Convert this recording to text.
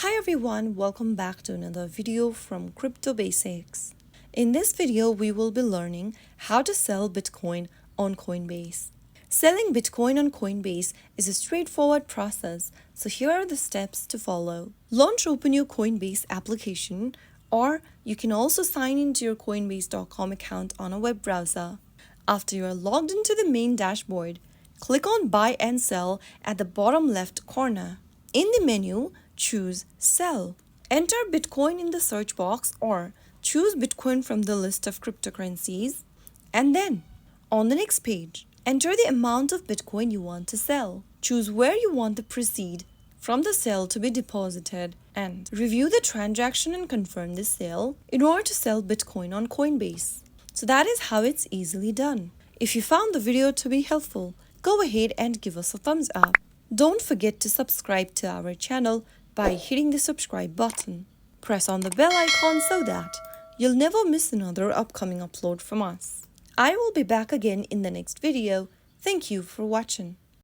Hi everyone, welcome back to another video from Crypto Basics. In this video, we will be learning how to sell Bitcoin on Coinbase. Selling Bitcoin on Coinbase is a straightforward process, so here are the steps to follow. Launch open your Coinbase application, or you can also sign into your Coinbase.com account on a web browser. After you are logged into the main dashboard, click on Buy and Sell at the bottom left corner. In the menu, choose Sell. Enter Bitcoin in the search box or choose Bitcoin from the list of cryptocurrencies. And then, on the next page, enter the amount of Bitcoin you want to sell. Choose where you want the proceeds from the sale to be deposited and review the transaction and confirm the sale in order to sell Bitcoin on Coinbase. So that is how it's easily done. If you found the video to be helpful, go ahead and give us a thumbs up. Don't forget to subscribe to our channel by hitting the subscribe button. Press on the bell icon so that you'll never miss another upcoming upload from us. I will be back again in the next video. Thank you for watching.